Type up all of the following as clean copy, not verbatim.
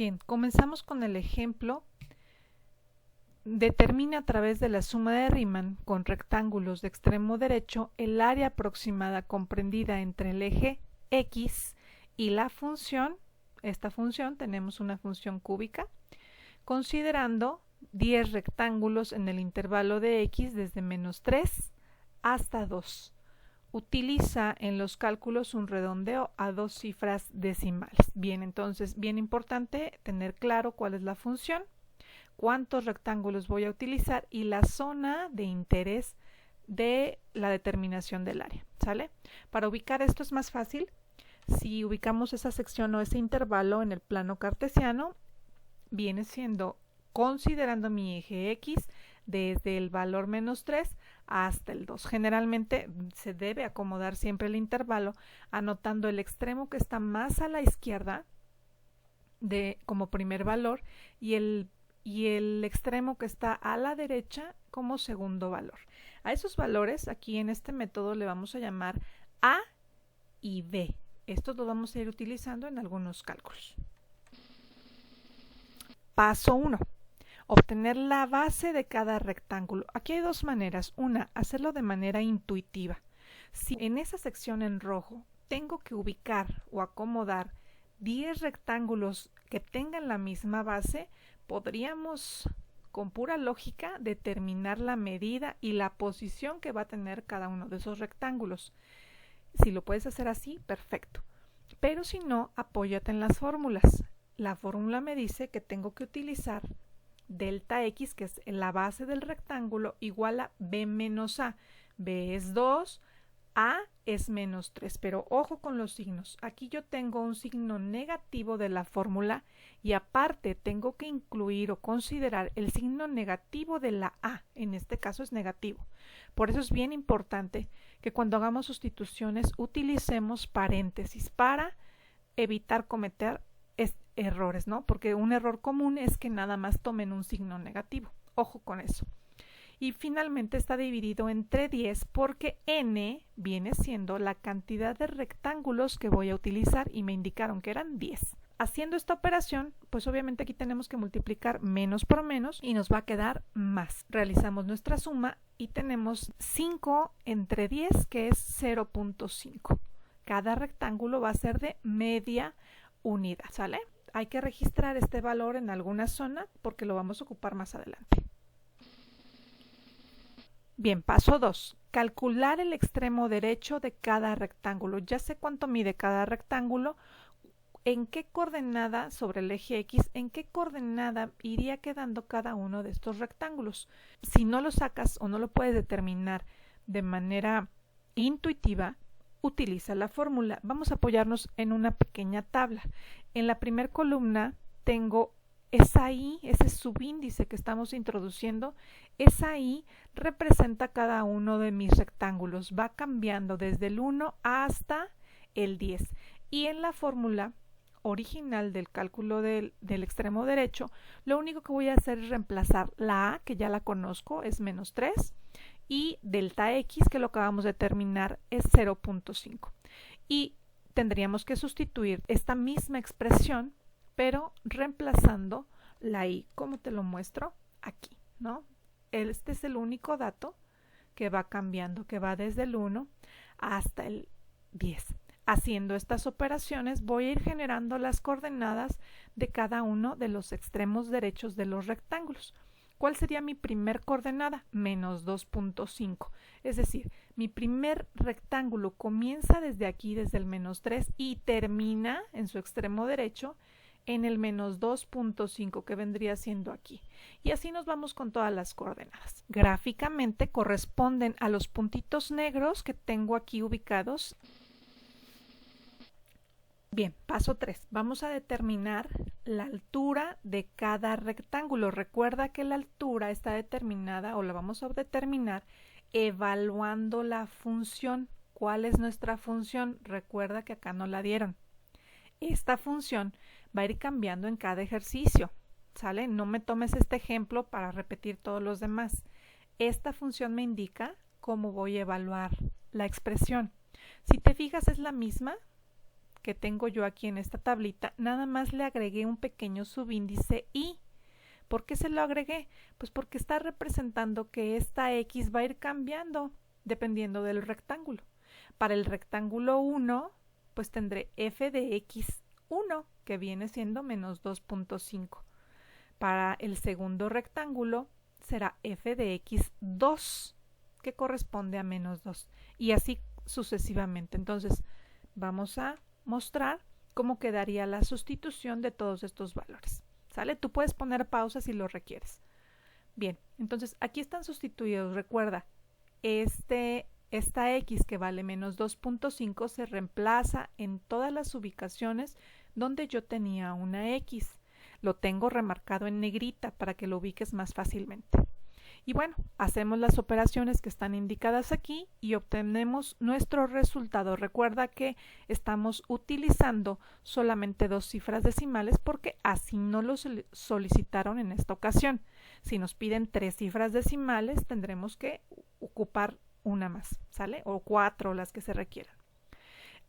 Bien, comenzamos con el ejemplo. Determina a través de la suma de Riemann con rectángulos de extremo derecho el área aproximada comprendida entre el eje X y la función. Esta función, tenemos una función cúbica, considerando 10 rectángulos en el intervalo de X desde -3 hasta 2. Utiliza en los cálculos un redondeo a 2 cifras decimales. Bien, entonces, bien importante tener claro cuál es la función, cuántos rectángulos voy a utilizar y la zona de interés de la determinación del área, ¿sale? Para ubicar esto es más fácil si ubicamos esa sección o ese intervalo en el plano cartesiano. Viene siendo, considerando mi eje X desde el valor -3 hasta el 2. Generalmente se debe acomodar siempre el intervalo anotando el extremo que está más a la izquierda como primer valor y el extremo que está a la derecha como segundo valor. A esos valores aquí en este método le vamos a llamar A y B. Estos los vamos a ir utilizando en algunos cálculos. Paso 1. Obtener la base de cada rectángulo. Aquí hay dos maneras. Una, hacerlo de manera intuitiva. Si en esa sección en rojo tengo que ubicar o acomodar 10 rectángulos que tengan la misma base, podríamos con pura lógica determinar la medida y la posición que va a tener cada uno de esos rectángulos. Si lo puedes hacer así, perfecto. Pero si no, apóyate en las fórmulas. La fórmula me dice que tengo que utilizar delta X, que es la base del rectángulo, igual a B menos A. B es 2, A es -3, pero ojo con los signos. Aquí yo tengo un signo negativo de la fórmula y aparte tengo que incluir o considerar el signo negativo de la A. En este caso es negativo. Por eso es bien importante que cuando hagamos sustituciones utilicemos paréntesis para evitar cometer errores, ¿no? Porque un error común es que nada más tomen un signo negativo. Ojo con eso. Y finalmente está dividido entre 10 porque n viene siendo la cantidad de rectángulos que voy a utilizar y me indicaron que eran 10. Haciendo esta operación, pues obviamente aquí tenemos que multiplicar menos por menos y nos va a quedar más. Realizamos nuestra suma y tenemos 5 entre 10, que es 0.5. Cada rectángulo va a ser de media unidad, ¿sale? Hay que registrar este valor en alguna zona porque lo vamos a ocupar más adelante. Bien, paso 2. Calcular el extremo derecho de cada rectángulo. Ya sé cuánto mide cada rectángulo, en qué coordenada sobre el eje X, en qué coordenada iría quedando cada uno de estos rectángulos. Si no lo sacas o no lo puedes determinar de manera intuitiva, utiliza la fórmula. Vamos a apoyarnos en una pequeña tabla. En la primera columna tengo esa I, ese subíndice que estamos introduciendo. Esa I representa cada uno de mis rectángulos. Va cambiando desde el 1 hasta el 10. Y en la fórmula original del cálculo del extremo derecho, lo único que voy a hacer es reemplazar la A, que ya la conozco, es -3, y delta X, que lo acabamos de determinar, es 0.5. Y tendríamos que sustituir esta misma expresión, pero reemplazando la I. ¿Cómo te lo muestro? Aquí, ¿no? Este es el único dato que va cambiando, que va desde el 1 hasta el 10. Haciendo estas operaciones voy a ir generando las coordenadas de cada uno de los extremos derechos de los rectángulos. ¿Cuál sería mi primer coordenada? -2.5. Es decir, mi primer rectángulo comienza desde aquí, desde el -3, y termina en su extremo derecho en el -2.5, que vendría siendo aquí. Y así nos vamos con todas las coordenadas. Gráficamente corresponden a los puntitos negros que tengo aquí ubicados. Bien, paso 3. Vamos a determinar la altura de cada rectángulo. Recuerda que la altura está determinada o la vamos a determinar evaluando la función. ¿Cuál es nuestra función? Recuerda que acá no la dieron. Esta función va a ir cambiando en cada ejercicio, ¿sale? No me tomes este ejemplo para repetir todos los demás. Esta función me indica cómo voy a evaluar la expresión. Si te fijas, es la misma que tengo yo aquí en esta tablita, nada más le agregué un pequeño subíndice y. ¿Por qué se lo agregué? Pues porque está representando que esta X va a ir cambiando dependiendo del rectángulo. Para el rectángulo 1, pues tendré f de x1, que viene siendo menos 2.5. Para el segundo rectángulo será f de x2, que corresponde a menos 2. Y así sucesivamente. Entonces, vamos a mostrar cómo quedaría la sustitución de todos estos valores. ¿Sale? Tú puedes poner pausa si lo requieres. Bien, entonces aquí están sustituidos. Recuerda, esta x que vale menos 2.5 se reemplaza en todas las ubicaciones donde yo tenía una x. Lo tengo remarcado en negrita para que lo ubiques más fácilmente. Y bueno, hacemos las operaciones que están indicadas aquí y obtenemos nuestro resultado. Recuerda que estamos utilizando solamente 2 cifras decimales porque así no lo solicitaron en esta ocasión. Si nos piden 3 cifras decimales, tendremos que ocupar una más, ¿sale? O 4, las que se requieran.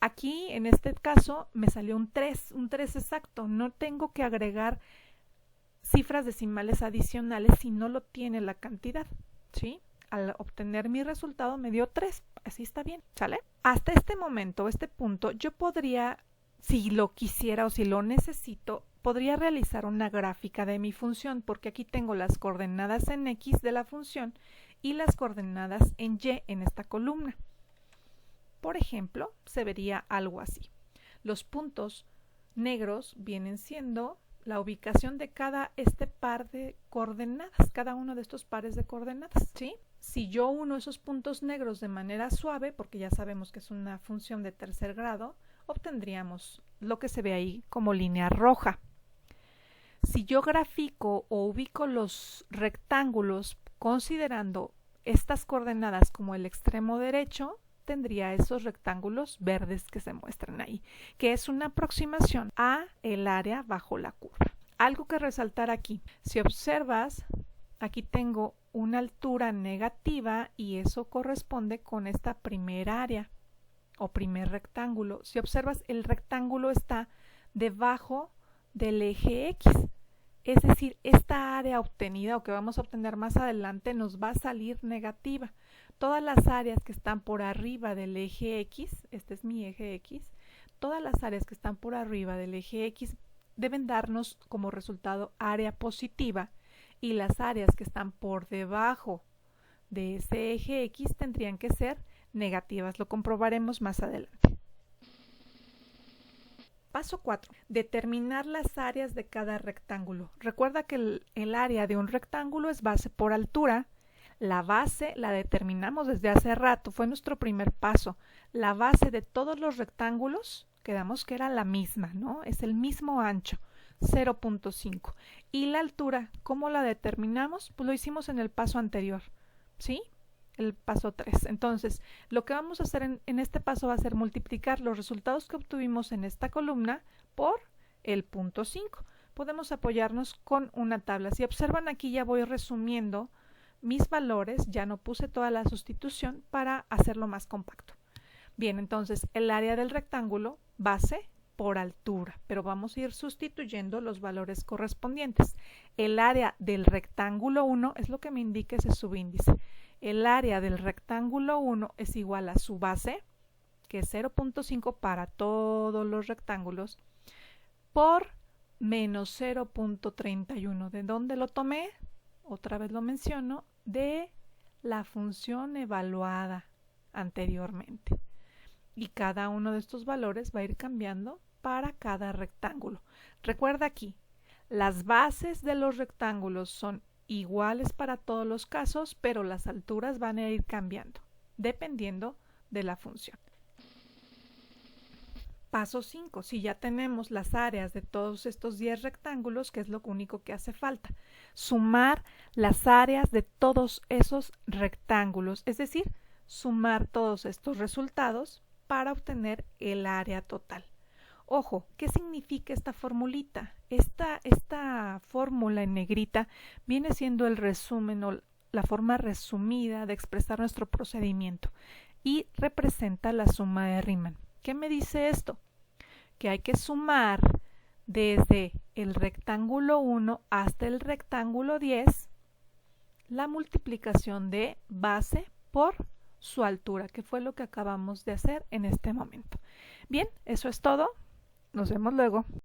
Aquí, en este caso, me salió un 3 exacto. No tengo que agregar cifras decimales adicionales si no lo tiene la cantidad, ¿sí? Al obtener mi resultado me dio 3, así está bien, ¿sale? Hasta este momento, este punto, yo podría, si lo quisiera o si lo necesito, podría realizar una gráfica de mi función, porque aquí tengo las coordenadas en X de la función y las coordenadas en Y en esta columna. Por ejemplo, se vería algo así. Los puntos negros vienen siendo la ubicación de cada par de coordenadas, cada uno de estos pares de coordenadas, ¿sí? Si yo uno esos puntos negros de manera suave, porque ya sabemos que es una función de tercer grado, obtendríamos lo que se ve ahí como línea roja. Si yo grafico o ubico los rectángulos considerando estas coordenadas como el extremo derecho, tendría esos rectángulos verdes que se muestran ahí, que es una aproximación a el área bajo la curva. Algo que resaltar aquí, si observas, aquí tengo una altura negativa y eso corresponde con esta primera área o primer rectángulo. Si observas, el rectángulo está debajo del eje X, es decir, esta área obtenida o que vamos a obtener más adelante nos va a salir negativa. Todas las áreas que están por arriba del eje X, este es mi eje X, todas las áreas que están por arriba del eje X deben darnos como resultado área positiva y las áreas que están por debajo de ese eje X tendrían que ser negativas. Lo comprobaremos más adelante. Paso 4. Determinar las áreas de cada rectángulo. Recuerda que el área de un rectángulo es base por altura. La base la determinamos desde hace rato, fue nuestro primer paso. La base de todos los rectángulos, quedamos que era la misma, ¿no? Es el mismo ancho, 0.5. Y la altura, ¿cómo la determinamos? Pues lo hicimos en el paso anterior, ¿sí? El paso 3. Entonces, lo que vamos a hacer en este paso va a ser multiplicar los resultados que obtuvimos en esta columna por el punto 5. Podemos apoyarnos con una tabla. Si observan aquí ya voy resumiendo mis valores, ya no puse toda la sustitución para hacerlo más compacto. Bien, entonces el área del rectángulo base por altura, pero vamos a ir sustituyendo los valores correspondientes. El área del rectángulo 1 es lo que me indica ese subíndice. El área del rectángulo 1 es igual a su base, que es 0.5 para todos los rectángulos, por menos 0.31. ¿De dónde lo tomé? Otra vez lo menciono, de la función evaluada anteriormente. Y cada uno de estos valores va a ir cambiando para cada rectángulo. Recuerda aquí, las bases de los rectángulos son iguales para todos los casos, pero las alturas van a ir cambiando, dependiendo de la función. Paso 5. Si ya tenemos las áreas de todos estos 10 rectángulos, ¿qué es lo único que hace falta? Sumar las áreas de todos esos rectángulos, es decir, sumar todos estos resultados para obtener el área total. Ojo, ¿qué significa esta formulita? Esta fórmula en negrita viene siendo el resumen o la forma resumida de expresar nuestro procedimiento y representa la suma de Riemann. ¿Qué me dice esto? que hay que sumar desde el rectángulo 1 hasta el rectángulo 10 la multiplicación de base por su altura, que fue lo que acabamos de hacer en este momento. Bien, eso es todo. Nos vemos luego.